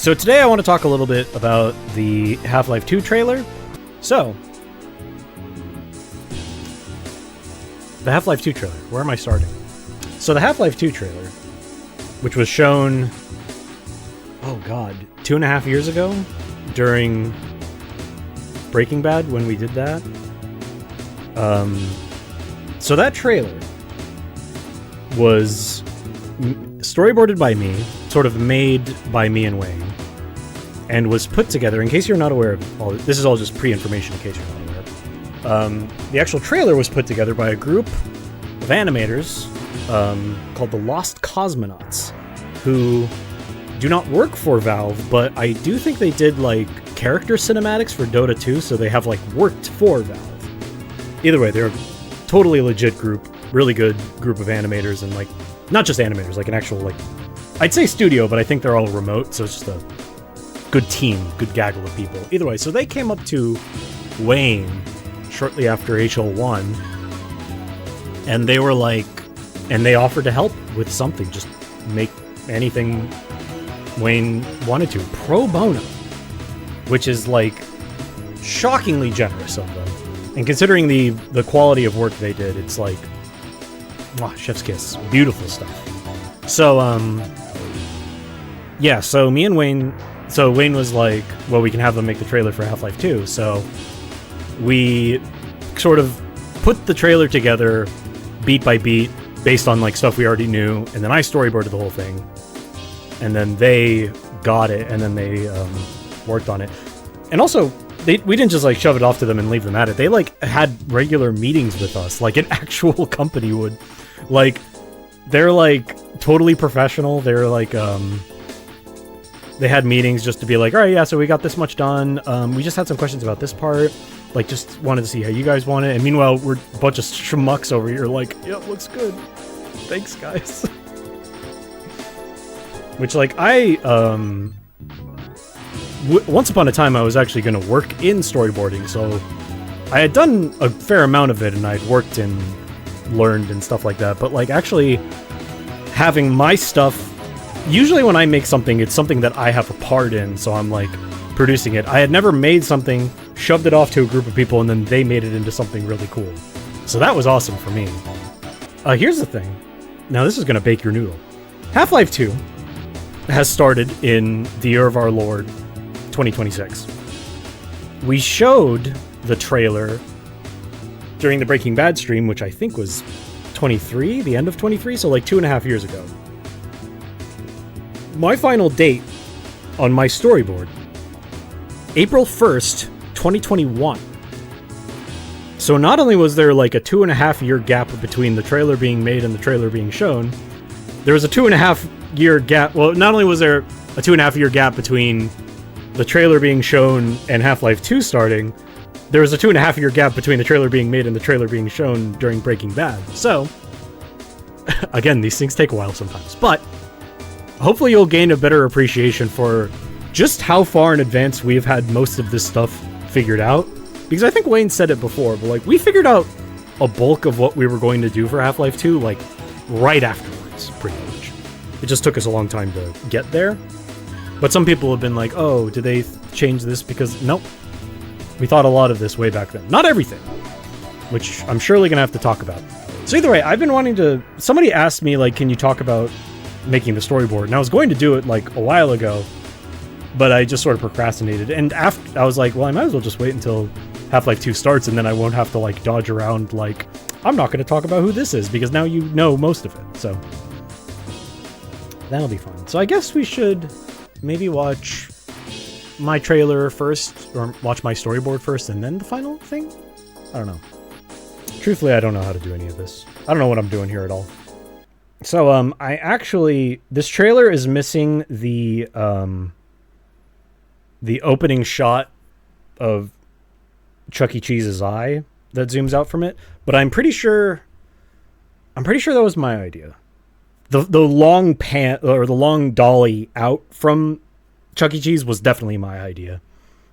So today I want to talk a little bit about the Half-Life 2 trailer. So, the Half-Life 2 trailer. Where am I starting? So the Half-Life 2 trailer, which was shown, oh god, 2.5 years ago during Breaking Bad when we did that. So that trailer was storyboarded by me, sort of made by me and Wayne, and was put together, in case you're not aware of all this is all just pre-information in case you're not aware. The actual trailer was put together by a group of animators called the Lost Cosmonauts, who do not work for Valve, but I do think they did like character cinematics for Dota 2, so they have like worked for Valve. Either way, they're a totally legit group, really good group of animators, and like not just animators, like an actual like I'd say studio, but I think they're all remote, so it's just a good team, good gaggle of people. Either way, so they came up to Wayne shortly after HL1, and they were like, and they offered to help with something, just make anything Wayne wanted to, pro bono, which is like shockingly generous of them. And considering the quality of work they did, it's like, wow, chef's kiss, beautiful stuff. So, yeah, so me and Wayne, so Wayne was like, well, we can have them make the trailer for Half-Life 2. So we sort of put the trailer together beat by beat based on like stuff we already knew. And then I storyboarded the whole thing. And then they got it, and then they worked on it. And also, we didn't just like shove it off to them and leave them at it. They like had regular meetings with us, like an actual company would. Like, they're like totally professional. They're like, they had meetings just to be like, all right, yeah, so we got this much done. We just had some questions about this part. Like, just wanted to see how you guys want it. And meanwhile, we're a bunch of schmucks over here like, yeah, looks good. Thanks, guys. Which, like, once upon a time, I was actually going to work in storyboarding, so I had done a fair amount of it, and I'd worked and learned and stuff like that, but, like, actually having my stuff, usually when I make something, it's something that I have a part in, so I'm, like, producing it. I had never made something, shoved it off to a group of people, and then they made it into something really cool. So that was awesome for me. Here's the thing. Now, this is going to bake your noodle. Half-Life 2 has started in the year of our Lord, 2026. We showed the trailer during the Breaking Bad stream, which I think was 23, the end of 23, so like 2.5 years ago. My final date on my storyboard, April 1st, 2021. So not only was there like a 2.5 year gap between the trailer being made and the trailer being shown, there was a 2.5 year gap. Well, not only was there a 2.5 year gap between the trailer being shown and Half-Life 2 starting, there was a 2.5 year gap between the trailer being made and the trailer being shown during Breaking Bad. So, again, these things take a while sometimes, but hopefully you'll gain a better appreciation for just how far in advance we've had most of this stuff figured out. Because I think Wayne said it before, but like, we figured out a bulk of what we were going to do for Half-Life 2, like, right afterwards, pretty much. It just took us a long time to get there. But some people have been like, oh, did they change this? Because, nope. We thought a lot of this way back then. Not everything. Which I'm surely going to have to talk about. So either way, I've been wanting to... Somebody asked me, like, can you talk about making the storyboard? And I was going to do it, like, a while ago. But I just sort of procrastinated. And after, I was like, well, I might as well just wait until Half-Life 2 starts, and then I won't have to, like, dodge around, like, I'm not going to talk about who this is, because now you know most of it. So that'll be fun. So I guess we should... maybe watch my trailer first, or watch my storyboard first, and then the final thing? I don't know. Truthfully, I don't know how to do any of this. I don't know what I'm doing here at all. So, I actually... This trailer is missing the opening shot of Chuck E. Cheese's eye that zooms out from it, but I'm pretty sure that was my idea. The long pan, or the long dolly out from Chuck E. Cheese was definitely my idea.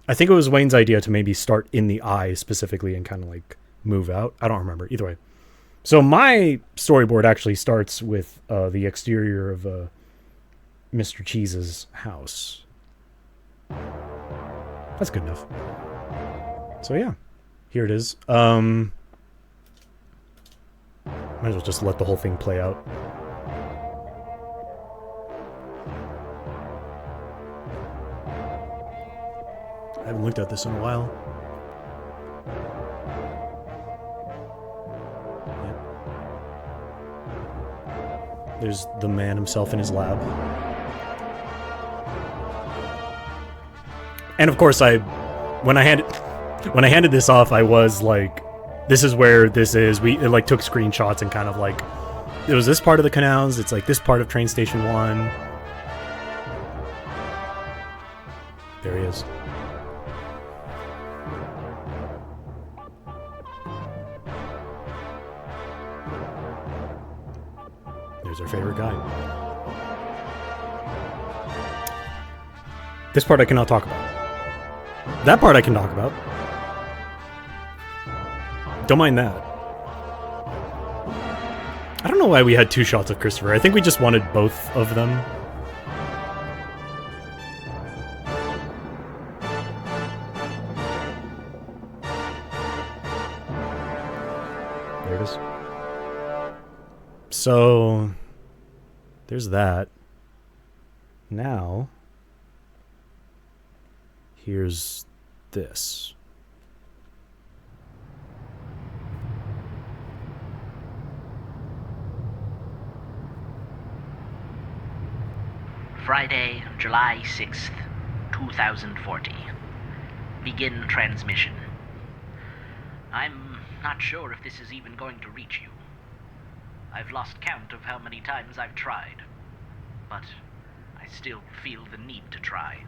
I think it was Wayne's idea to maybe start in the eye specifically and kind of like move out. I don't remember. Either way. So my storyboard actually starts with the exterior of Mr. Cheese's house. That's good enough. So yeah, here it is. Might as well just let the whole thing play out. I haven't looked at this in a while. Yep. There's the man himself in his lab. And of course, when I handed this off, I was like, this is where this is. It like took screenshots and kind of like, it was this part of the canals. It's like this part of train station 1. There he is. There's our favorite guy. This part I cannot talk about. That part I can talk about. Don't mind that. I don't know why we had 2 shots of Christopher. I think we just wanted both of them. There it is. So, there's that. Now, here's this. Friday, July 6th, 2040. Begin transmission. I'm not sure if this is even going to reach you. I've lost count of how many times I've tried, but I still feel the need to try.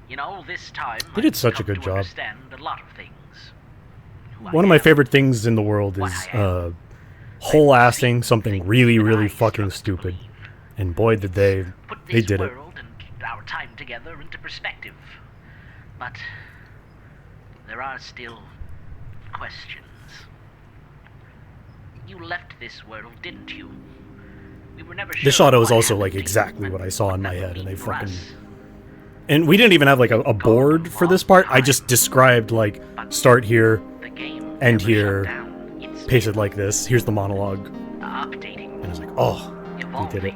You know, this time they did such a good job. Understand a lot of things. One of my favorite things in the world is whole-assing something really, really fucking stupid. And boy, did they did it. World and our time together into perspective. But there are still questions. You left this world, didn't you? We were never sure. This shot was also like exactly what I saw in my head, and they fucking. And we didn't even have like a board for this part. I just described like start here, end here, pace it like this. Here's the monologue. And I was like, oh, we did it.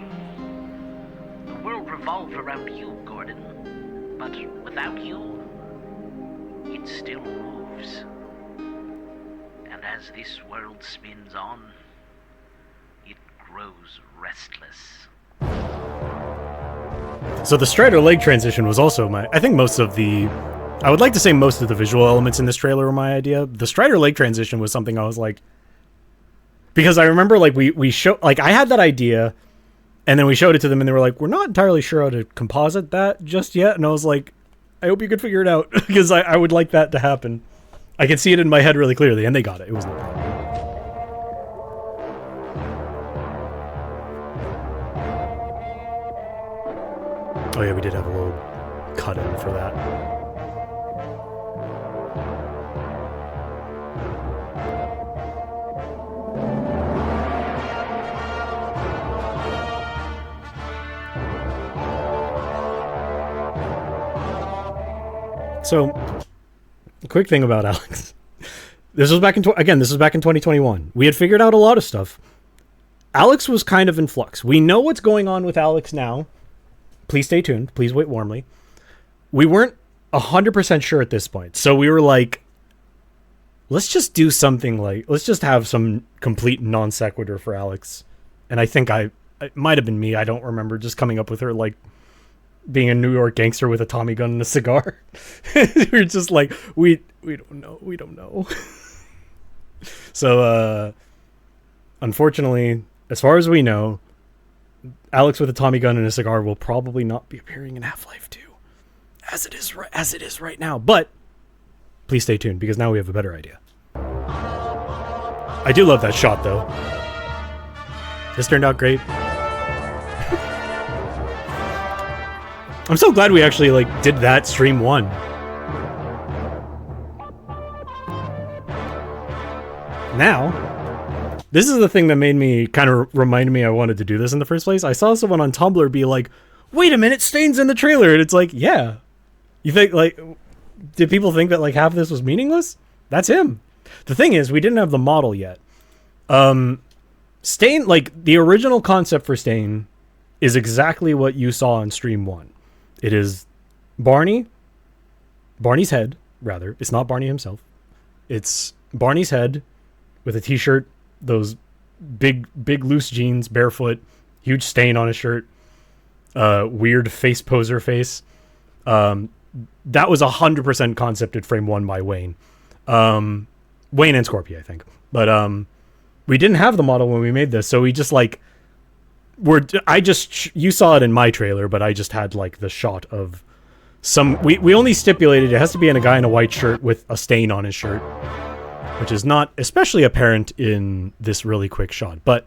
The world revolved around you, Gordon. But without you, it still moves. And as this world spins on, it grows restless. So the Strider leg transition was also I think most of the... I would like to say most of the visual elements in this trailer were my idea. The Strider leg transition was something I was like... Because I remember, like, we showed... Like, I had that idea, and then we showed it to them, and they were like, we're not entirely sure how to composite that just yet. And I was like, I hope you could figure it out, because I would like that to happen. I could see it in my head really clearly, and they got it. It was no problem. Oh yeah, we did have a little cut-in for that. So, a quick thing about Alyx. This was back in 2021. We had figured out a lot of stuff. Alyx was kind of in flux. We know what's going on with Alyx now. Please stay tuned. Please wait warmly. We weren't 100% sure at this point. So we were like, let's just do something like, let's just have some complete non sequitur for Alyx. And I think it might have been me. I don't remember just coming up with her like being a New York gangster with a Tommy gun and a cigar. We were just like, we don't know. We don't know. So, unfortunately, as far as we know, Alyx with a Tommy gun and a cigar will probably not be appearing in Half-Life 2, as it is right now. But please stay tuned, because now we have a better idea. I do love that shot, though. This turned out great. I'm so glad we actually like did that stream 1. Now, this is the thing that made me kind of remind me I wanted to do this in the first place. I saw someone on Tumblr be like, wait a minute, Stain's in the trailer. And it's like, yeah, You think, like, did people think that, like, half of this was meaningless? That's him. The thing is, we didn't have the model yet. Stain, like, the original concept for Stain is exactly what you saw on stream 1. It is Barney's head, rather. It's not Barney himself. It's Barney's head with a t-shirt, those big loose jeans, barefoot, huge stain on his shirt, weird face poser face. That was 100% concepted frame 1 by Wayne. Wayne and Scorpio, I think. But we didn't have the model when we made this, so we just like you saw it in my trailer, but I just had like the shot of some we only stipulated it has to be in a guy in a white shirt with a stain on his shirt, which is not especially apparent in this really quick shot. But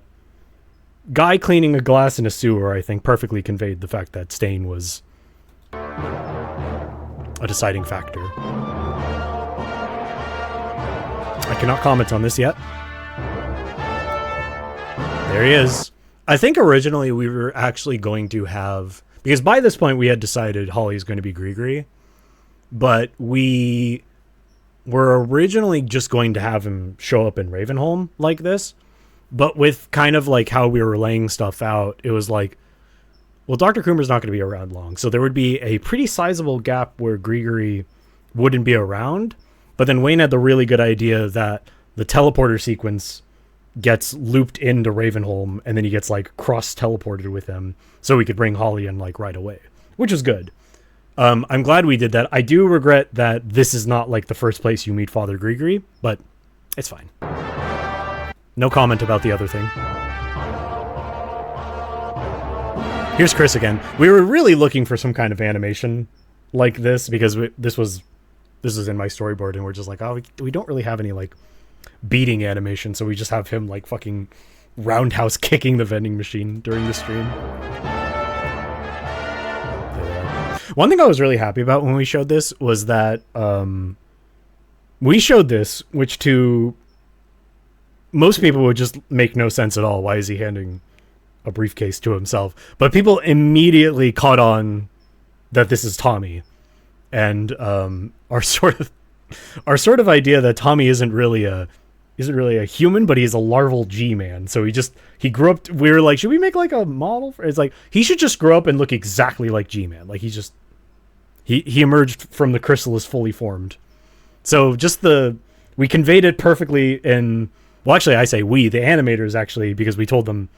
guy cleaning a glass in a sewer, I think, perfectly conveyed the fact that stain was a deciding factor. I cannot comment on this yet. There he is. I think originally we were actually going to have, because by this point we had decided Holly's going to be Grigri, but we were originally just going to have him show up in Ravenholm like this. But with kind of like how we were laying stuff out, it was like, well, Dr. Coomer's not going to be around long. So there would be a pretty sizable gap where Grigori wouldn't be around. But then Wayne had the really good idea that the teleporter sequence gets looped into Ravenholm, and then he gets like cross-teleported with him, so we could bring Holly in like right away, which is good. I'm glad we did that. I do regret that this is not like the first place you meet Father Grigori, but it's fine. No comment about the other thing. Here's Chris again. We were really looking for some kind of animation like this because this was in my storyboard, and we're just like, oh, we don't really have any like beating animation, so we just have him like fucking roundhouse kicking the vending machine during the stream. One thing I was really happy about when we showed this was that we showed this, which to most people would just make no sense at all. Why is he handing a briefcase to himself? But people immediately caught on that this is Tommy, and our sort of idea that Tommy isn't really a human, but he's a larval G-man. So he grew up. We were like, should we make like a model? It's like he should just grow up and look exactly like G-man. Like he emerged from the chrysalis fully formed. So we conveyed it perfectly in. Well, actually, I say we, the animators, actually, because we told them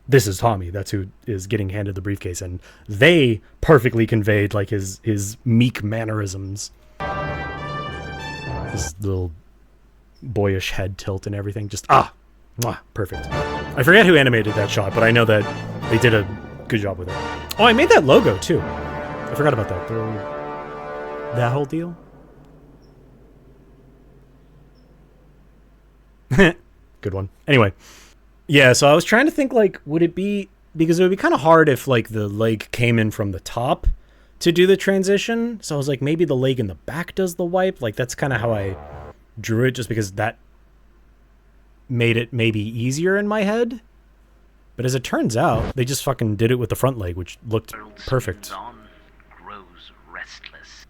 this is Tommy. That's who is getting handed the briefcase, and they perfectly conveyed like his meek mannerisms, his little boyish head tilt and everything. Just perfect. I forget who animated that shot, but I know that they did a good job with it. Oh, I made that logo too. I forgot about that. That whole deal. Good one. Anyway, yeah, so I was trying to think, like, would it be, because it would be kind of hard if, like, the leg came in from the top to do the transition. So I was like, maybe the leg in the back does the wipe. Like, that's kind of how I drew it, just because that made it maybe easier in my head. But as it turns out, they just fucking did it with the front leg, which looked perfect. Grows restless.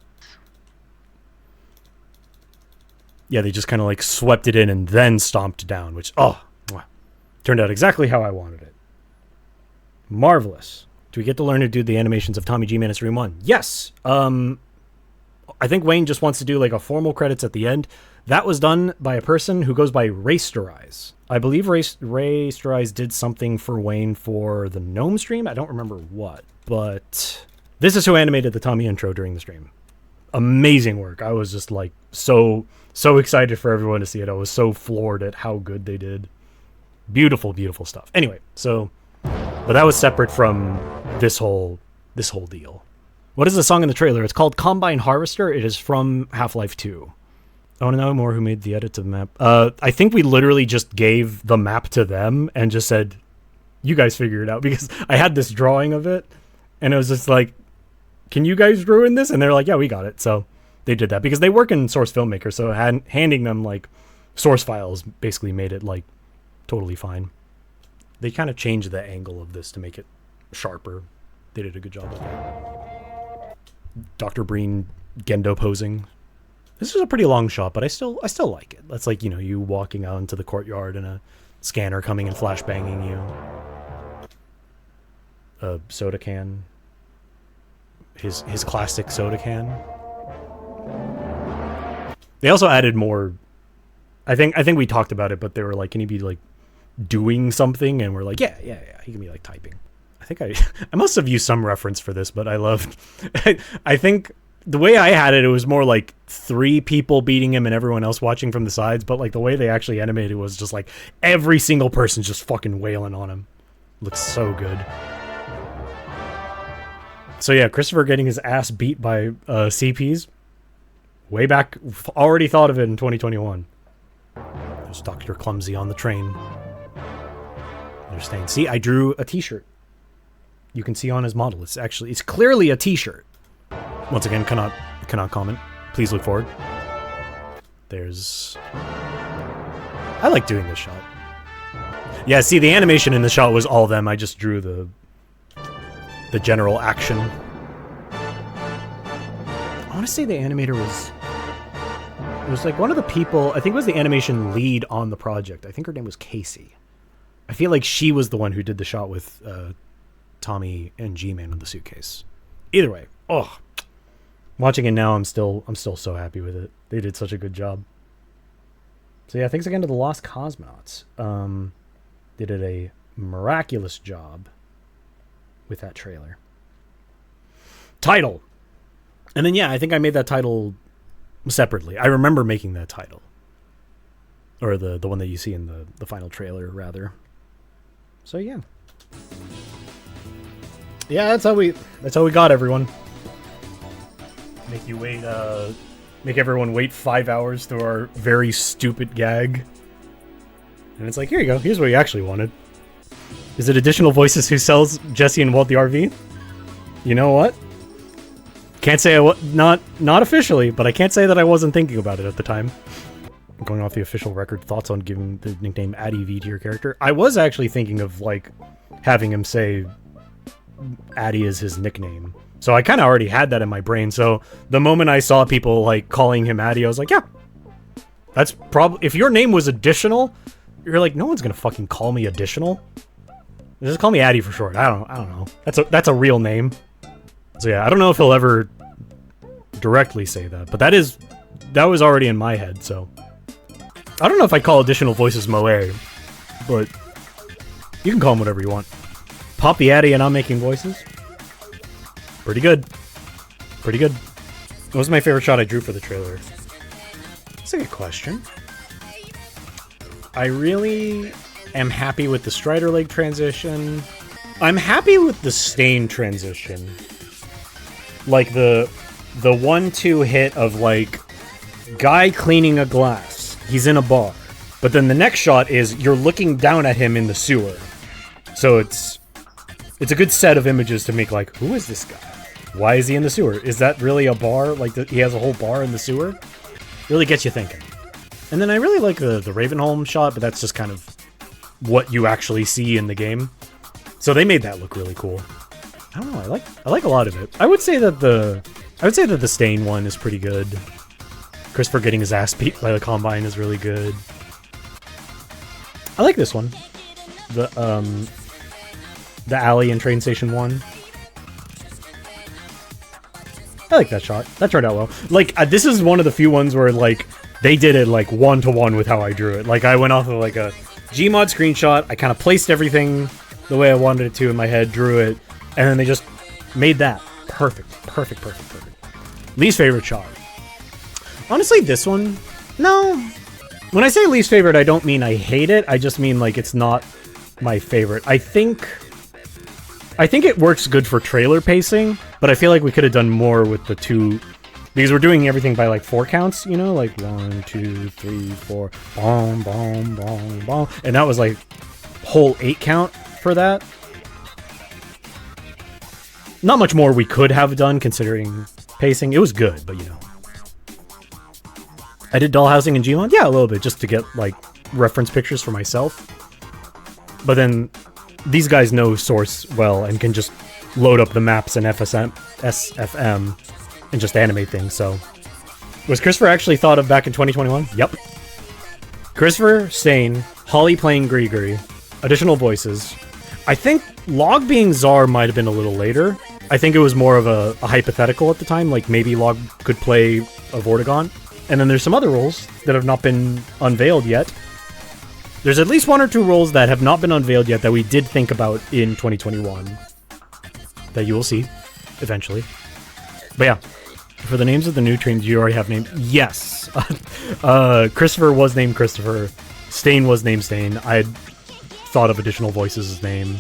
Yeah, they just kind of like swept it in and then stomped down, which, turned out exactly how I wanted it. Marvelous. Do we get to learn to do the animations of Tommy G-Man in Stream 1? Yes. I think Wayne just wants to do like a formal credits at the end. That was done by a person who goes by Raysterize. I believe Raysterize did something for Wayne for the Gnome stream. I don't remember what, but this is who animated the Tommy intro during the stream. Amazing work. I was just like so excited for everyone to see it. I was so floored at how good they did. Beautiful, beautiful stuff. Anyway, but that was separate from this whole deal. What is the song in the trailer? It's called Combine Harvester. It is from Half-Life 2. I want to know more who made the edit to the map. I think we literally just gave the map to them and just said, you guys figure it out, because I had this drawing of it and it was just like, can you guys ruin this? And they're like, yeah, we got it. So they did that because they work in Source Filmmaker. So handing them like source files basically made it like totally fine. They kind of changed the angle of this to make it sharper. They did a good job with that. Dr. Breen Gendo posing. This is a pretty long shot, but I still like it. That's like, you know, you walking out into the courtyard and a scanner coming and flashbanging you. A soda can. His classic soda can. They also added more. I think we talked about it, but they were like, can he be like doing something? And we're like, yeah, he can be like typing. I think I must have used some reference for this, but I loved. I think the way I had it, it was more like 3 people beating him and everyone else watching from the sides. But like the way they actually animated was just like every single person just fucking wailing on him. Looks so good. So yeah, Christopher getting his ass beat by CPs. Way back, already thought of it in 2021. There's Dr. Clumsy on the train. Understand? See, I drew a t-shirt. You can see on his model. It's clearly a t-shirt. Once again, cannot comment. Please look forward. There's... I like doing this shot. Yeah, see, the animation in the shot was all them. I just drew the general action. I want to say the animator was... It was like one of the people... I think it was the animation lead on the project. I think her name was Casey. I feel like she was the one who did the shot with Tommy and G-Man with the suitcase. Either way. Oh. Watching it now, I'm still so happy with it. They did such a good job. So yeah, thanks again to the Lost Cosmonauts. They did a miraculous job with that trailer. Title. And then yeah, I think I made that title separately. I remember making that title. Or the one that you see in the final trailer, rather. So yeah. Yeah, that's how we got everyone. Make you wait, make everyone wait 5 hours through our very stupid gag. And it's like, here you go, here's what you actually wanted. Is it Additional Voices who sells Jesse and Walt the RV? You know what? Can't say not officially, but I can't say that I wasn't thinking about it at the time. Going off the official record, thoughts on giving the nickname Addy V to your character? I was actually thinking of, like, having him say Addy is his nickname. So I kind of already had that in my brain. So the moment I saw people, like, calling him Addy, I was like, yeah. That's probably... If your name was Additional, you're like, no one's gonna fucking call me Additional. Just call me Addy for short. I don't know. That's a real name. So yeah, I don't know if he'll ever directly say that, but that was already in my head, so... I don't know if I call Additional Voices Moe, but you can call him whatever you want. Poppy Addy and I'm making voices. Pretty good. Pretty good. What was my favorite shot I drew for the trailer? That's a good question. I really am happy with the Strider leg transition. I'm happy with the stain transition. Like the 1-2 hit of like guy cleaning a glass. He's in a bar. But then the next shot is you're looking down at him in the sewer. So it's a good set of images to make like, who is this guy? Why is he in the sewer? Is that really a bar? Like he has a whole bar in the sewer? Really gets you thinking. And then I really like the Ravenholm shot, but that's just kind of what you actually see in the game. So they made that look really cool. I don't know, I like a lot of it. I would say that the stain one is pretty good. Christopher getting his ass beat by the Combine is really good. I like this one. The alley and train station one. I like that shot. That turned out well. Like, this is one of the few ones where, like, they did it, like, one-to-one with how I drew it. Like, I went off of, like, a gmod screenshot. I kind of placed everything the way I wanted it to in my head, drew it, and then they just made that. Perfect. Perfect, perfect, perfect. Least favorite shot. Honestly, this one, no. When I say least favorite, I don't mean I hate it. I just mean, like, it's not my favorite. I think it works good for trailer pacing, but I feel like we could have done more with the 2, because we're doing everything by, like, 4 counts, you know? Like, 1, 2, 3, 4, boom, boom, boom, boom. And that was, like, whole 8 count for that. Not much more we could have done, considering pacing. It was good, but, you know. I did dollhousing and Gmod? Yeah, a little bit, just to get, like, reference pictures for myself. But then, these guys know Source well and can just load up the maps in SFM and just animate things. So, was Christopher actually thought of back in 2021? Yep. Christopher, Stain, Holly playing Grigri, additional voices. I think Log being Czar might have been a little later. I think it was more of a hypothetical at the time, like maybe Log could play a Vortigaunt. And then there's some other roles that have not been unveiled yet. There's at least 1 or 2 roles that have not been unveiled yet that we did think about in 2021 that you will see eventually. But yeah, for the names of the new trains, you already have named. Yes. Christopher was named Christopher. Stain was named Stain. I had thought of additional voices as name.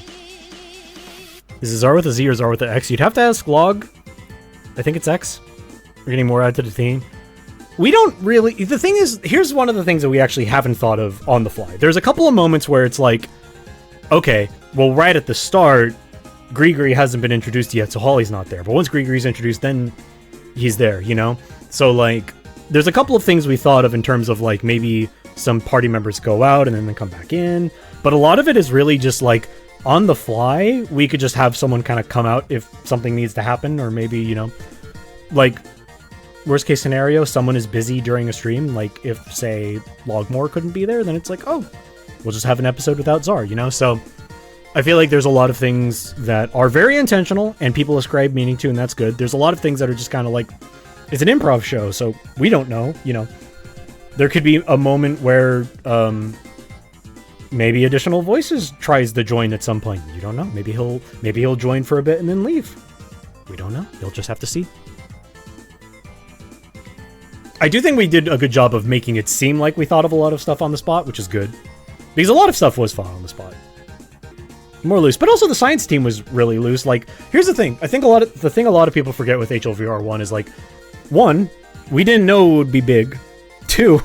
Is it Czar with a Z or Czar with an X? You'd have to ask Log. I think it's X. We're getting more added to the team. We don't really... The thing is, here's one of the things that we actually haven't thought of on the fly. There's a couple of moments where it's like, okay, well, right at the start, Grigri hasn't been introduced yet, so Holly's not there. But once Grigri's introduced, then he's there, you know? So, like, there's a couple of things we thought of in terms of, like, maybe some party members go out and then they come back in. But a lot of it is really just, like, on the fly, we could just have someone kind of come out if something needs to happen, or maybe, you know, like... Worst case scenario, someone is busy during a stream, like if, say, Logmore couldn't be there, then it's like, oh, we'll just have an episode without Czar, you know? So I feel like there's a lot of things that are very intentional and people ascribe meaning to, and that's good. There's a lot of things that are just kind of like, it's an improv show, so we don't know, you know? There could be a moment where maybe additional voices tries to join at some point. You don't know. Maybe he'll join for a bit and then leave. We don't know. You'll just have to see. I do think we did a good job of making it seem like we thought of a lot of stuff on the spot, which is good. Because a lot of stuff was fun on the spot. More loose. But also the science team was really loose. Like, here's the thing. I think the thing a lot of people forget with HL2VRAI is like, 1, we didn't know it would be big. 2,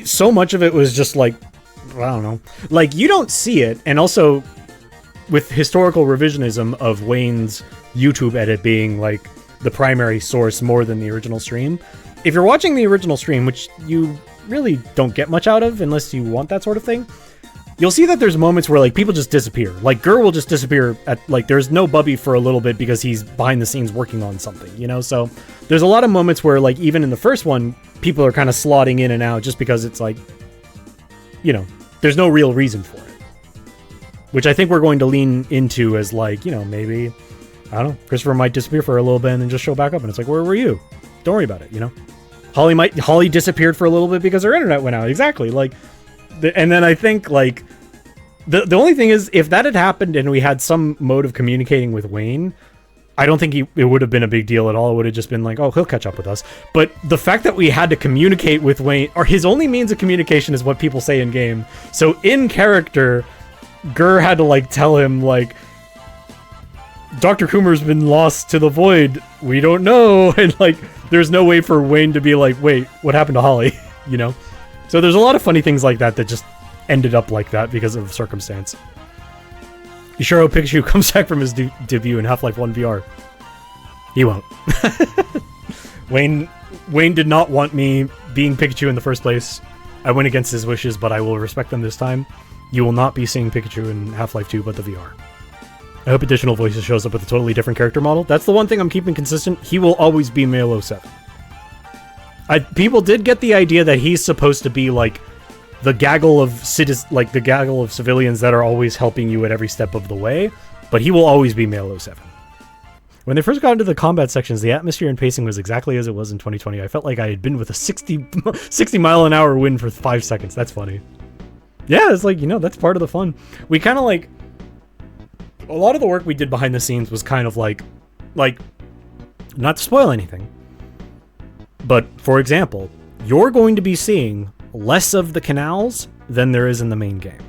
so much of it was just like, I don't know. Like, you don't see it. And also, with historical revisionism of Wayne's YouTube edit being like the primary source more than the original stream, if you're watching the original stream, which you really don't get much out of unless you want that sort of thing, you'll see that there's moments where like people just disappear. Like Gur will just disappear at like there's no Bubby for a little bit because he's behind the scenes working on something, you know? So there's a lot of moments where like even in the first one, people are kind of slotting in and out just because it's like, you know, there's no real reason for it. Which I think we're going to lean into as like, you know, maybe, I don't know, Christopher might disappear for a little bit and then just show back up and it's like, where were you? Don't worry about it, you know? Holly disappeared for a little bit because her internet went out. Exactly. Like, and then I think like the only thing is if that had happened and we had some mode of communicating with Wayne, I don't think it would have been a big deal at all. It would have just been like, oh, he'll catch up with us. But the fact that we had to communicate with Wayne, or his only means of communication is what people say in game. So in character, Gur had to like tell him like, Dr. Coomer's been lost to the void. We don't know. And like, there's no way for Wayne to be like, wait, what happened to Holly? You know? So there's a lot of funny things like that that just ended up like that because of circumstance. You sure hope Pikachu comes back from his debut in Half-Life 1 VR. He won't. Wayne did not want me being Pikachu in the first place. I went against his wishes, but I will respect them this time. You will not be seeing Pikachu in Half-Life 2, but the VR. I hope Additional Voices shows up with a totally different character model. That's the one thing I'm keeping consistent. He will always be male 07. People did get the idea that he's supposed to be like the gaggle of civilians that are always helping you at every step of the way, but he will always be male 07. When they first got into the combat sections, the atmosphere and pacing was exactly as it was in 2020. I felt like I had been with a 60 mile an hour wind for 5 seconds. That's funny. Yeah, it's like, you know, that's part of the fun. We kind of like... A lot of the work we did behind the scenes was kind of like, not to spoil anything, but for example, you're going to be seeing less of the canals than there is in the main game.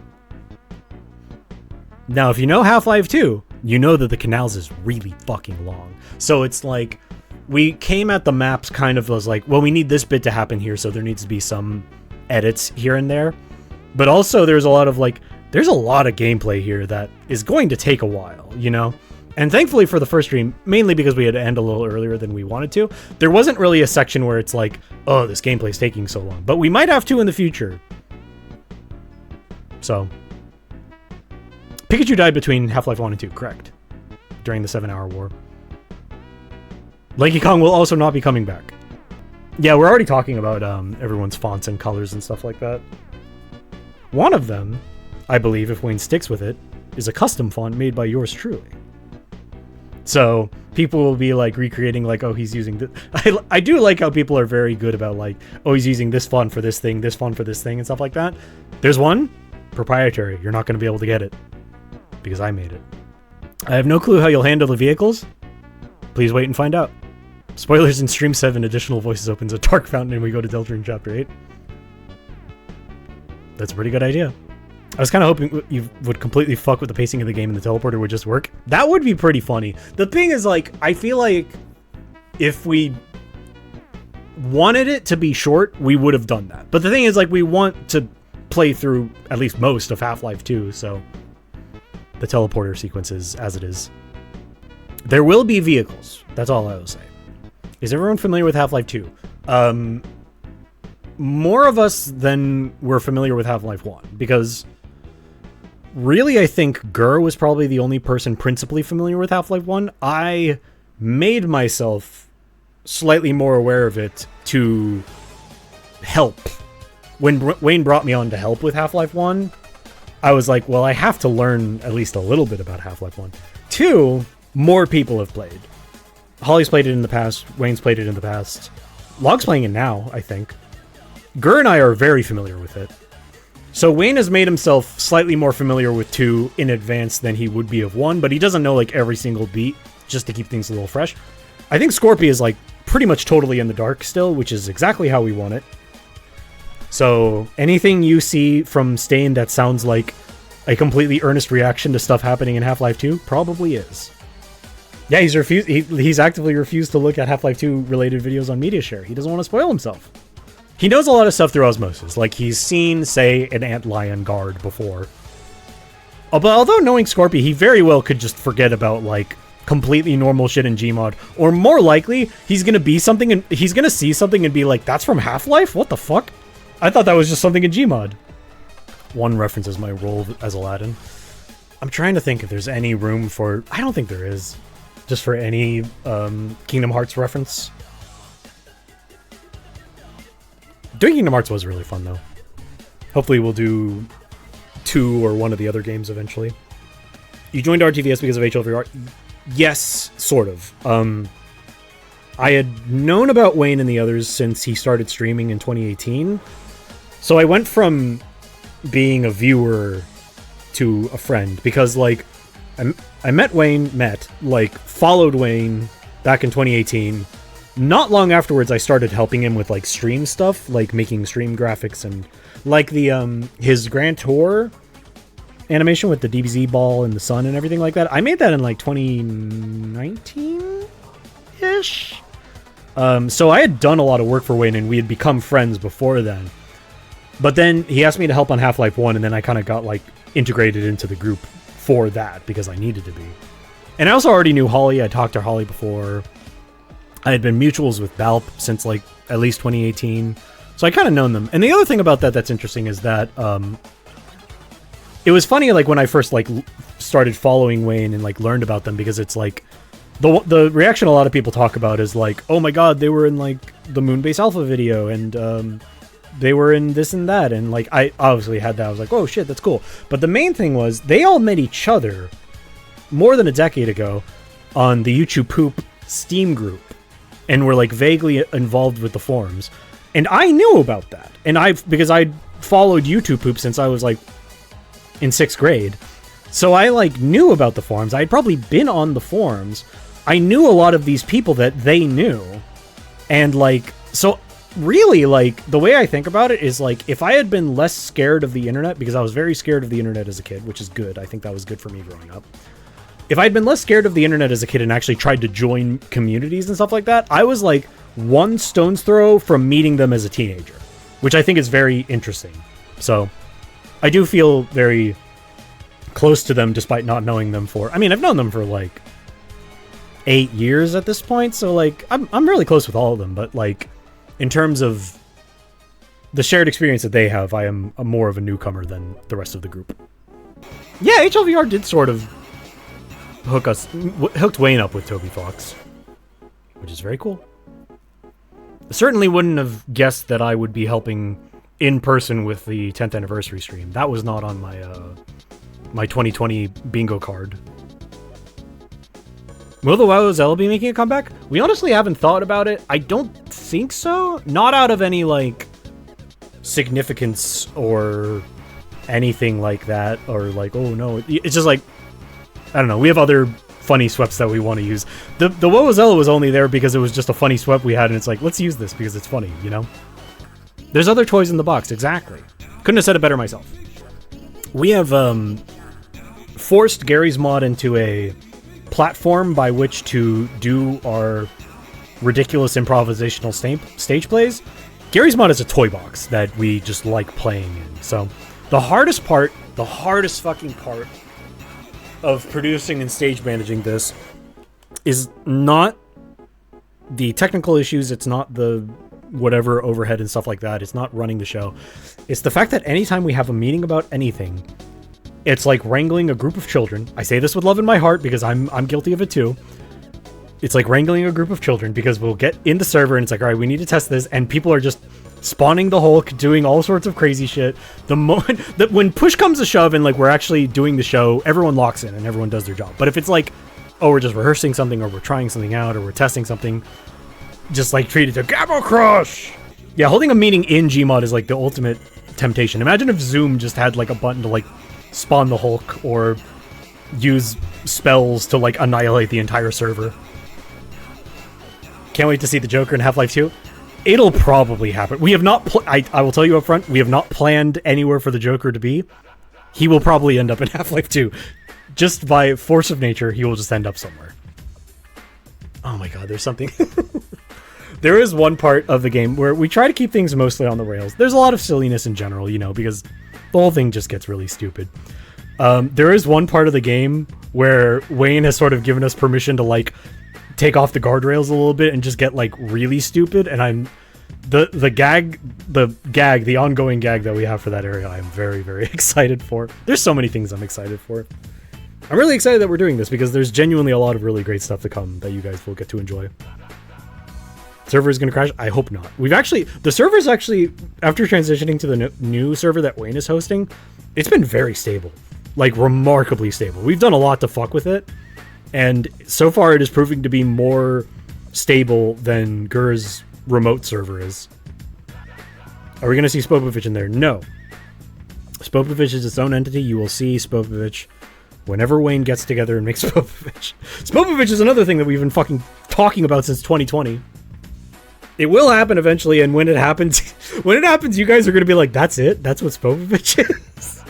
Now, if you know Half-Life 2, you know that the canals is really fucking long. So it's like, we came at the maps kind of as like, well, we need this bit to happen here, so there needs to be some edits here and there. But also there's a lot of like, there's a lot of gameplay here that is going to take a while, you know? And thankfully for the first stream, mainly because we had to end a little earlier than we wanted to, there wasn't really a section where it's like, oh, this gameplay's taking so long. But we might have to in the future. So. Pikachu died between Half-Life 1 and 2, correct. During the 7-hour war. Lanky Kong will also not be coming back. Yeah, we're already talking about everyone's fonts and colors and stuff like that. One of them, I believe, if Wayne sticks with it, is a custom font made by yours truly. So people will be like recreating like, oh, he's using this. I do like how people are very good about like, oh, he's using this font for this thing, this font for this thing and stuff like that. There's one, proprietary. You're not going to be able to get it because I made it. I have no clue how you'll handle the vehicles. Please wait and find out. Spoilers in Stream 7, additional voices opens a dark fountain and we go to Deltarune Chapter 8. That's a pretty good idea. I was kind of hoping you would completely fuck with the pacing of the game and the teleporter would just work. That would be pretty funny. The thing is, like, I feel like if we wanted it to be short, we would have done that. But the thing is, like, we want to play through at least most of Half-Life 2, so the teleporter sequence is as it is. There will be vehicles. That's all I will say. Is everyone familiar with Half-Life 2? More of us than we're familiar with Half-Life 1, because really, I think Gur was probably the only person principally familiar with Half-Life 1. I made myself slightly more aware of it to help. When Wayne brought me on to help with Half-Life 1, I was like, well, I have to learn at least a little bit about Half-Life 1. 2, more people have played. Holly's played it in the past. Wayne's played it in the past. Log's playing it now, I think. Gur and I are very familiar with it. So Wayne has made himself slightly more familiar with 2 in advance than he would be of 1, but he doesn't know like every single beat just to keep things a little fresh. I think Scorpy is like pretty much totally in the dark still, which is exactly how we want it. So anything you see from Stain that sounds like a completely earnest reaction to stuff happening in Half-Life 2 probably is. Yeah, he's actively refused to look at Half-Life 2 related videos on MediaShare. He doesn't want to spoil himself. He knows a lot of stuff through osmosis. Like, he's seen, say, an antlion guard before. But although knowing Scorpy, he very well could just forget about, like, completely normal shit in Gmod. Or more likely, he's gonna be something and he's gonna see something and be like, that's from Half-Life? What the fuck? I thought that was just something in Gmod. One references my role as Aladdin. I'm trying to think if there's any room for... I don't think there is. Just for any Kingdom Hearts reference. Doing Kingdom Hearts was really fun, though. Hopefully we'll do 2 or 1 of the other games eventually. You joined RTVS because of HL2VRAI? Yes, sort of. I had known about Wayne and the others since he started streaming in 2018. So I went from being a viewer to a friend because, like, I met Wayne, followed Wayne back in 2018. Not long afterwards, I started helping him with, like, stream stuff, like making stream graphics and, like, the, his Grand Tour animation with the DBZ ball and the sun and everything like that. I made that in, like, 2019-ish? So I had done a lot of work for Wayne, and we had become friends before then. But then he asked me to help on Half-Life 1, and then I kind of got, like, integrated into the group for that, because I needed to be. And I also already knew Holly. I talked to Holly before. I had been mutuals with Balp since, like, at least 2018. So I kind of known them. And the other thing about that that's interesting is that it was funny, like, when I first, like, started following Wayne and, like, learned about them, because it's, like, the reaction a lot of people talk about is, like, oh my god, they were in, like, the Moonbase Alpha video, and they were in this and that, and, like, I obviously had that. I was like, oh shit, that's cool. But the main thing was, they all met each other more than a decade ago on the YouTube Poop Steam group, and were, like, vaguely involved with the forums. And I knew about that. And because I followed YouTube Poop since I was, like, in 6th grade. So I, like, knew about the forums. I had probably been on the forums. I knew a lot of these people that they knew. And, like, so really, like, the way I think about it is, like, if I had been less scared of the internet, because I was very scared of the internet as a kid, which is good. I think that was good for me growing up. If I'd been less scared of the internet as a kid and actually tried to join communities and stuff like that, I was, like, one stone's throw from meeting them as a teenager, which I think is very interesting. So I do feel very close to them despite not knowing them for... I mean, I've known them for, like, 8 years at this point, so, like, I'm really close with all of them, but, like, in terms of the shared experience that they have, I am more of a newcomer than the rest of the group. Yeah, HLVR did sort of hooked Wayne up with Toby Fox. which is very cool. Certainly wouldn't have guessed that I would be helping in person with the 10th anniversary stream. That was not on my my 2020 bingo card. Will the WoWzilla be making a comeback? We honestly haven't thought about it. I don't think so. Not out of any, like, significance or anything like that. Or, like, oh, no. It's just, like, I don't know. We have other funny sweps that we want to use. The WoWzilla was only there because it was just a funny swep we had, and it's like, let's use this because it's funny, you know? There's other toys in the box, exactly. Couldn't have said it better myself. We have, forced Gary's mod into a platform by which to do our ridiculous improvisational stage plays. Gary's mod is a toy box that we just like playing in. So the hardest fucking part of producing and stage managing this is not the technical issues. It's not the whatever overhead and stuff like that. It's not running the show. It's the fact that anytime we have a meeting about anything, it's like wrangling a group of children. I say this with love in my heart because I'm guilty of it too. It's like wrangling a group of children because we'll get in the server and it's like, all right, we need to test this, and people are just spawning the Hulk, doing all sorts of crazy shit. The moment that when push comes to shove and like we're actually doing the show, everyone locks in and everyone does their job. But if it's like, oh, we're just rehearsing something or we're trying something out or we're testing something, just like treat it to Gabble Crush. Yeah, holding a meeting in Gmod is like the ultimate temptation. Imagine if Zoom just had like a button to like spawn the Hulk or use spells to like annihilate the entire server. Can't wait to see the Joker in Half-Life 2. It'll probably happen. We have not I will tell you up front, we have not planned anywhere for the Joker to be. He will probably end up in Half-Life 2. Just by force of nature, he will just end up somewhere. Oh my god, there's something. There is one part of the game where we try to keep things mostly on the rails. There's a lot of silliness in general, you know, because the whole thing just gets really stupid. There is one part of the game where Wayne has sort of given us permission to, like, take off the guardrails a little bit and just get, like, really stupid, and I'm... The ongoing gag that we have for that area, I'm very, very excited for. There's so many things I'm excited for. I'm really excited that we're doing this because there's genuinely a lot of really great stuff to come that you guys will get to enjoy. Server is going to crash? I hope not. The server's actually, after transitioning to the new server that Wayne is hosting, it's been very stable. Like, remarkably stable. We've done a lot to fuck with it, and so far it is proving to be more stable than Gur's remote server is. Are we going to see Spopovich in there? No. Spopovich is its own entity. You will see Spopovich whenever Wayne gets together and makes Spopovich. Spopovich is another thing that we've been fucking talking about since 2020. It will happen eventually, and when it happens, you guys are going to be like, that's it? That's what Spopovich is?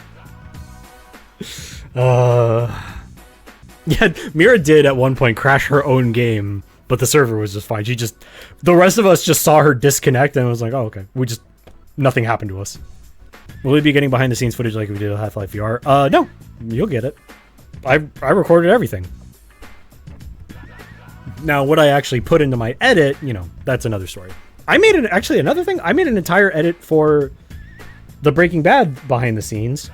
Yeah, Mira did at one point crash her own game, but the server was just fine. The rest of us just saw her disconnect, and it was like, oh, okay. Nothing happened to us. Will we be getting behind the scenes footage like we did with Half-Life VR? No, you'll get it. I recorded everything. Now, what I actually put into my edit, you know, that's another story. Another thing, I made an entire edit for the Breaking Bad behind the scenes,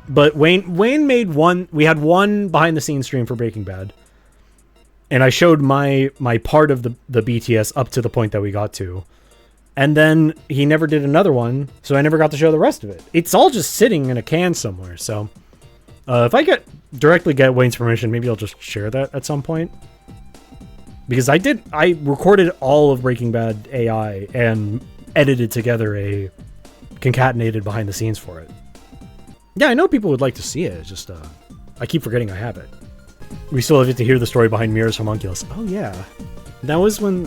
but Wayne made one. We had one behind the scenes stream for Breaking Bad, and I showed my part of the BTS up to the point that we got to, and then he never did another one, so I never got to show the rest of it. It's all just sitting in a can somewhere. So if I directly get Wayne's permission, maybe I'll just share that at some point. Because I recorded all of Breaking Bad AI and edited together a concatenated behind the scenes for it. Yeah, I know people would like to see it. It's just, I keep forgetting I have it. We still have yet to hear the story behind Mira's homunculus. Oh, yeah. That was when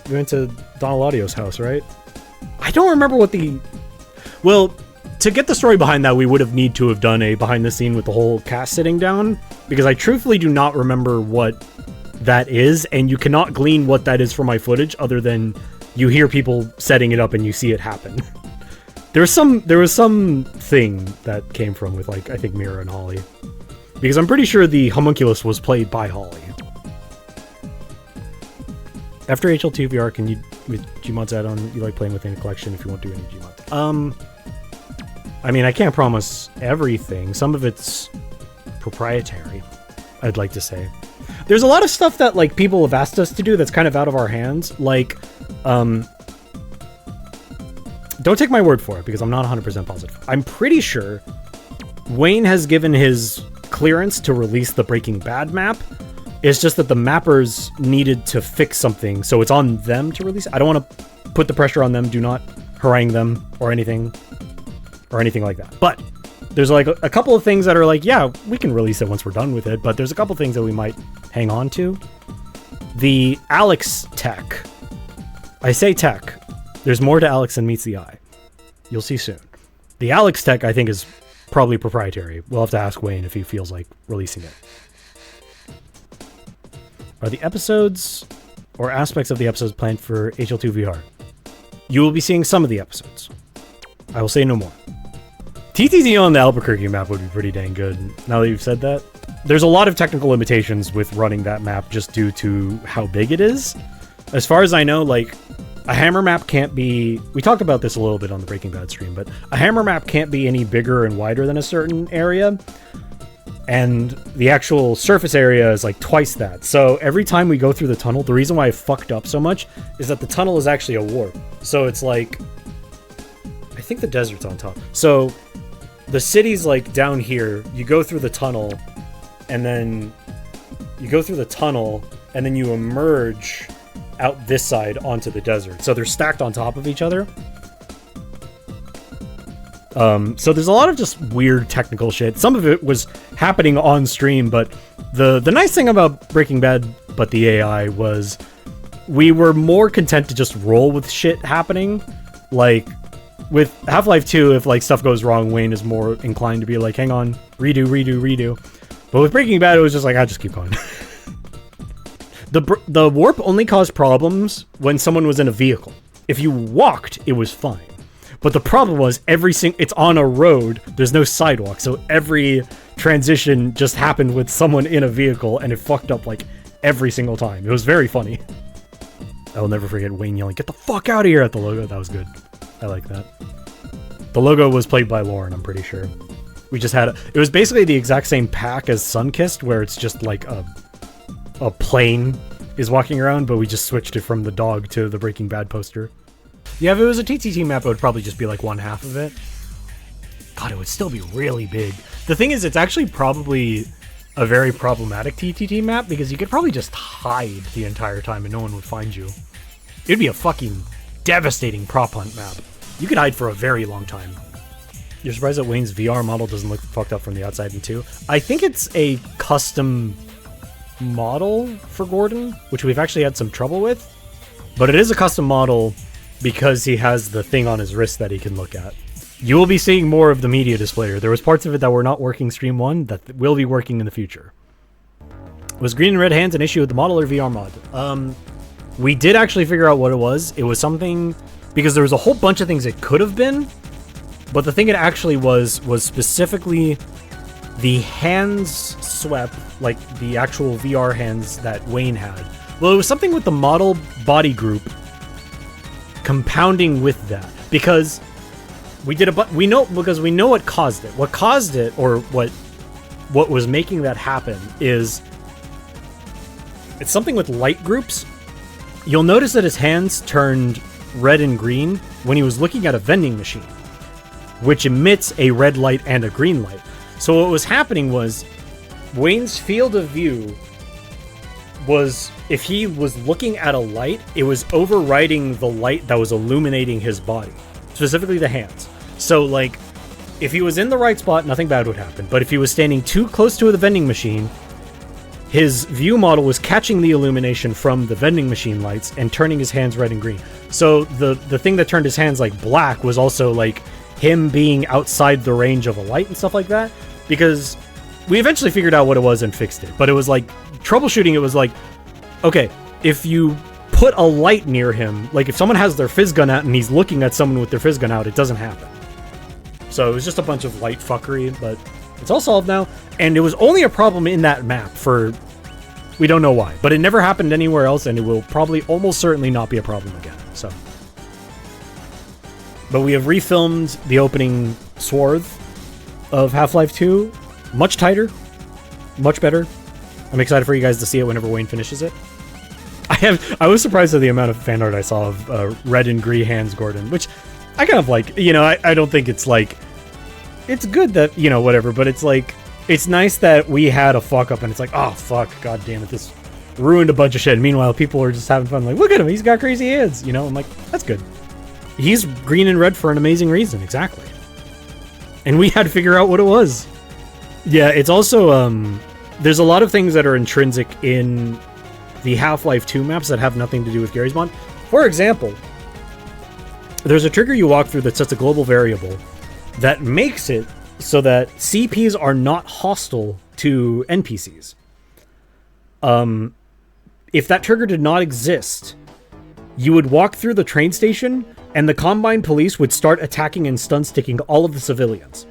we went to Donald Audio's house, right? I don't remember what well, to get the story behind that, we would have need to have done a behind the scene with the whole cast sitting down, because I truthfully do not remember what that is, and you cannot glean what that is from my footage other than you hear people setting it up and you see it happen. There was some thing that came from with, like, I think Mira and Holly, because I'm pretty sure the homunculus was played by Holly. After HL2VR, can you, with Gmod's add-on, you like playing within a collection if you won't do any Gmod? I mean, I can't promise everything. Some of it's proprietary, I'd like to say. There's a lot of stuff that like people have asked us to do that's kind of out of our hands. Like, don't take my word for it because I'm not 100% positive. I'm pretty sure Wayne has given his clearance to release the Breaking Bad map. It's just that the mappers needed to fix something, so it's on them to release it. I don't want to put the pressure on them. Do not harangue them or anything like that. But there's like a couple of things that are like, yeah, we can release it once we're done with it, but there's a couple things that we might hang on to. The Alyx tech. I say tech. There's more to Alyx than meets the eye. You'll see soon. The Alyx tech, I think, is probably proprietary. We'll have to ask Wayne if he feels like releasing it. Are the episodes or aspects of the episodes planned for HL2VR? You will be seeing some of the episodes. I will say no more. TTT on the Albuquerque map would be pretty dang good, now that you've said that. There's a lot of technical limitations with running that map just due to how big it is. As far as I know, like, a hammer map can't be... We talked about this a little bit on the Breaking Bad stream, but a hammer map can't be any bigger and wider than a certain area. And the actual surface area is like twice that. So every time we go through the tunnel, the reason why I fucked up so much is that the tunnel is actually a warp. So it's like... I think the desert's on top. So the city's like down here. You go through the tunnel, and then you go through the tunnel, and then you emerge out this side onto the desert. So they're stacked on top of each other. So there's a lot of just weird technical shit. Some of it was happening on stream, but the nice thing about Breaking Bad, but the AI, was we were more content to just roll with shit happening. Like, with Half-Life 2, if like stuff goes wrong, Wayne is more inclined to be like, hang on, redo. But with Breaking Bad, it was just like, I'll just keep going. The warp only caused problems when someone was in a vehicle. If you walked, it was fine. But the problem was it's on a road, there's no sidewalk, so every transition just happened with someone in a vehicle, and it fucked up like every single time. It was very funny. I will never forget Wayne yelling, "Get the fuck out of here!" at the logo. That was good. I like that. The logo was played by Lauren, I'm pretty sure. We just had it was basically the exact same pack as Sunkissed, where it's just like a plane is walking around, but we just switched it from the dog to the Breaking Bad poster. Yeah, if it was a TTT map, it would probably just be like one half of it. God, it would still be really big. The thing is, it's actually probably a very problematic TTT map, because you could probably just hide the entire time and no one would find you. It'd be a fucking devastating prop hunt map. You could hide for a very long time. You're surprised that Wayne's VR model doesn't look fucked up from the outside in 2? I think it's a custom model for Gordon, which we've actually had some trouble with. But it is a custom model because he has the thing on his wrist that he can look at. You will be seeing more of the media displayer. There was parts of it that were not working stream 1 that will be working in the future. Was green and red hands an issue with the model or VR mod? We did actually figure out what it was. It was something... Because there was a whole bunch of things it could have been, but the thing it actually was specifically the hands swept, like the actual VR hands that Wayne had. Well, it was something with the model body group compounding with that, because we know what caused it. What caused it, or what was making that happen, is it's something with light groups. You'll notice that his hands turned red and green when he was looking at a vending machine, which emits a red light and a green light. So what was happening was Wayne's field of view was, if he was looking at a light, it was overriding the light that was illuminating his body, specifically the hands. So like, if he was in the right spot, nothing bad would happen. But if he was standing too close to the vending machine, his view model was catching the illumination from the vending machine lights and turning his hands red and green. So the thing that turned his hands like black was also like him being outside the range of a light and stuff like that. Because we eventually figured out what it was and fixed it. But it was like, troubleshooting it was like, okay, if you put a light near him, like if someone has their fizz gun out and he's looking at someone with their fizz gun out, it doesn't happen. So it was just a bunch of light fuckery, but it's all solved now. And it was only a problem in that map for... We don't know why, but it never happened anywhere else, and it will probably almost certainly not be a problem again, so. But we have refilmed the opening swath of Half-Life 2. Much tighter. Much better. I'm excited for you guys to see it whenever Wayne finishes it. I was surprised at the amount of fan art I saw of Red and Green Hands Gordon, which I kind of like. You know, I don't think it's like... It's good that, you know, whatever, but it's like... It's nice that we had a fuck up and it's like, oh, fuck, god damn it, this ruined a bunch of shit. Meanwhile, people are just having fun, like, look at him, he's got crazy hands, you know? I'm like, that's good. He's green and red for an amazing reason, exactly. And we had to figure out what it was. Yeah, it's also, there's a lot of things that are intrinsic in the Half-Life 2 maps that have nothing to do with Garry's Mod. For example, there's a trigger you walk through that sets a global variable that makes it so that CPs are not hostile to NPCs. If that trigger did not exist, you would walk through the train station and the Combine police would start attacking and stun sticking all of the civilians.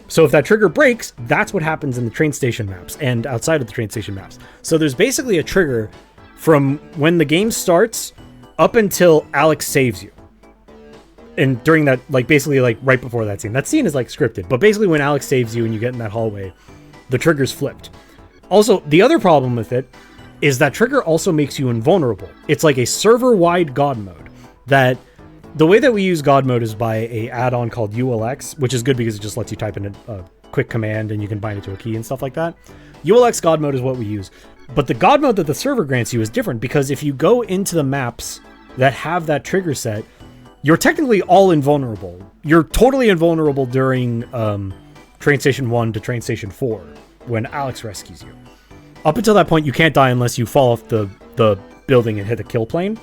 So if that trigger breaks, that's what happens in the train station maps and outside of the train station maps. So there's basically a trigger from when the game starts up until Alyx saves you. And during that, like, basically, like, right before that scene is, like, scripted. But basically when Alyx saves you and you get in that hallway, the trigger's flipped. Also, the other problem with it is that trigger also makes you invulnerable. It's like a server-wide God mode that... The way that we use God mode is by a add-on called ULX, which is good because it just lets you type in a quick command and you can bind it to a key and stuff like that. ULX God mode is what we use. But the God mode that the server grants you is different because if you go into the maps that have that trigger set, you're technically all invulnerable. You're totally invulnerable during Train Station 1 to Train Station 4 when Alyx rescues you. Up until that point, you can't die unless you fall off the building and hit a kill plane.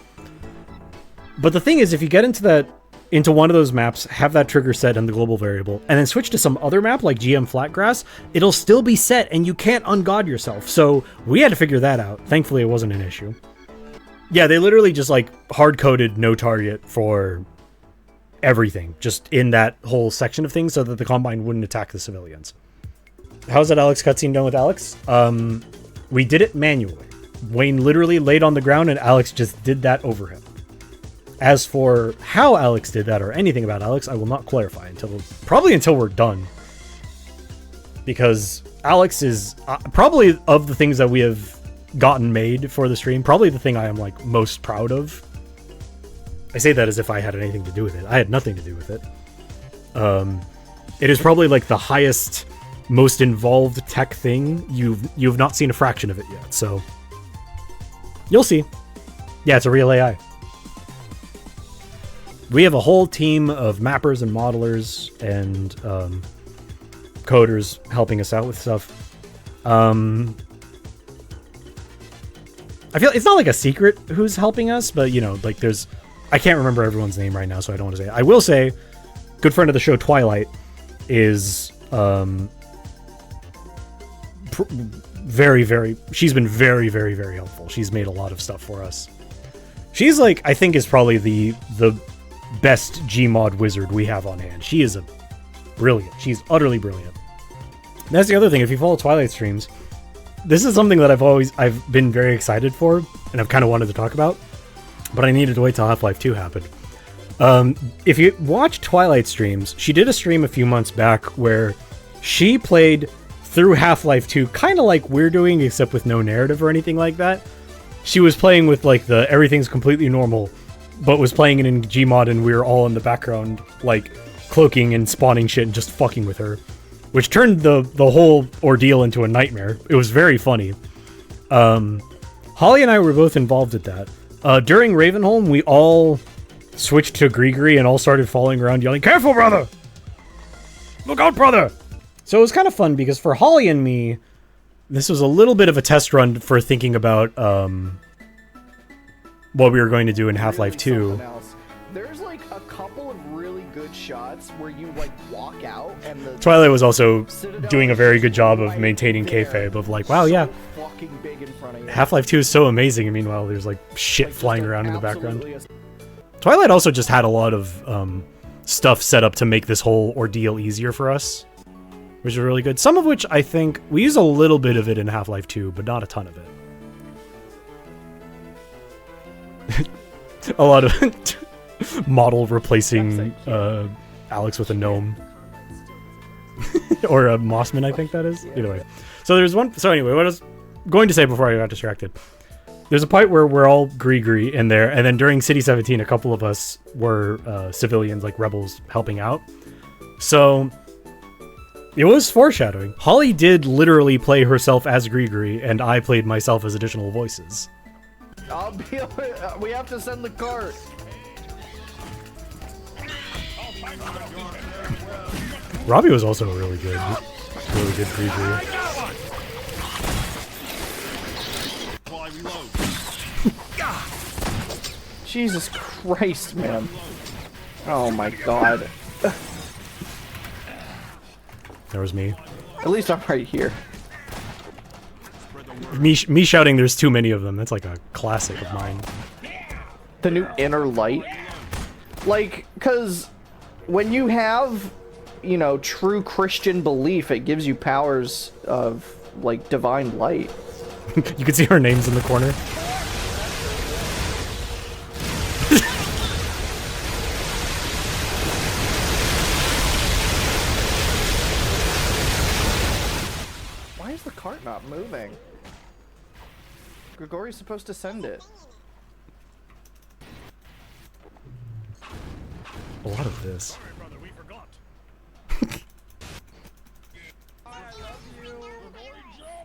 But the thing is, if you get into one of those maps, have that trigger set and the global variable, and then switch to some other map like GM Flatgrass, it'll still be set and you can't ungod yourself. So we had to figure that out. Thankfully, it wasn't an issue. Yeah, they literally just like hard-coded no target for everything, just in that whole section of things so that the Combine wouldn't attack the civilians. How's that Alyx cutscene done with Alyx? We did it manually. Wayne literally laid on the ground and Alyx just did that over him. As for how Alyx did that or anything about Alyx, I will not clarify probably until we're done. Because Alyx is probably, of the things that we have gotten made for the stream, probably the thing I am like most proud of. I say that as if I had anything to do with it. I had nothing to do with it. It is probably like the highest, most involved tech thing. You've not seen a fraction of it yet, so you'll see. Yeah, it's a real AI. We have a whole team of mappers and modelers and coders helping us out with stuff. I feel it's not like a secret who's helping us, but you know, like I can't remember everyone's name right now, so I don't want to say it. I will say, good friend of the show, Twilight, is she's been very, very, very helpful. She's made a lot of stuff for us. She's like, I think is probably the best Gmod wizard we have on hand. She is brilliant. She's utterly brilliant. That's the other thing. If you follow Twilight streams, this is something that I've been very excited for, and I've kind of wanted to talk about, but I needed to wait till Half-Life 2 happened. If you watch Twilight streams, she did a stream a few months back where she played through Half-Life 2, kind of like we're doing, except with no narrative or anything like that. She was playing with like the everything's completely normal, but was playing it in Gmod and we were all in the background, like, cloaking and spawning shit and just fucking with her. Which turned the whole ordeal into a nightmare. It was very funny. Holly and I were both involved at that. During Ravenholm, we all switched to Grigri and all started falling around yelling, "Careful, brother! Look out, brother!" So it was kind of fun because for Holly and me, this was a little bit of a test run for thinking about what we were going to do in Half-Life 2. There's like a couple of really good shots where you like walk out and the Twilight was also doing a very good job of maintaining kayfabe of like, wow, yeah, Half-Life 2 is so amazing, and meanwhile there's like shit flying around in the background. Twilight also just had a lot of stuff set up to make this whole ordeal easier for us, which is really good. Some of which I think we use a little bit of it in Half-Life 2, but not a ton of it. A lot of model replacing Alyx with a gnome. Or a Mossman, I think that is. Either way. So there's one... So anyway, going to say before I got distracted. There's a part where we're all gree in there, and then during City 17, a couple of us were civilians, like rebels, helping out. So it was foreshadowing. Holly did literally play herself as Gree, and I played myself as additional voices. We have to send the cart. Robbie was also really good Gree. Jesus Christ, man. Oh my god. There was me. At least I'm right here. Me shouting, there's too many of them. That's like a classic of mine. The new inner light. Like, because when you have, you know, true Christian belief, it gives you powers of, like, divine light. You can see our names in the corner. Why is the cart not moving? Grigori's supposed to send it. A lot of this.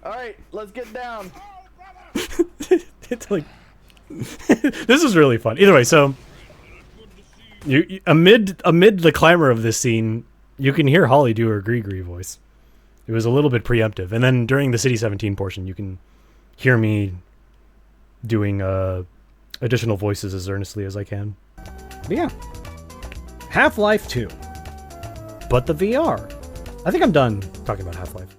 Alright, let's get down. It's like this is really fun. Either way, so you amid the clamor of this scene, you can hear Holly do her Gree voice. It was a little bit preemptive, and then during the City 17 portion, you can hear me doing additional voices as earnestly as I can. But yeah, Half-Life 2, but the VR. I think I'm done talking about Half-Life.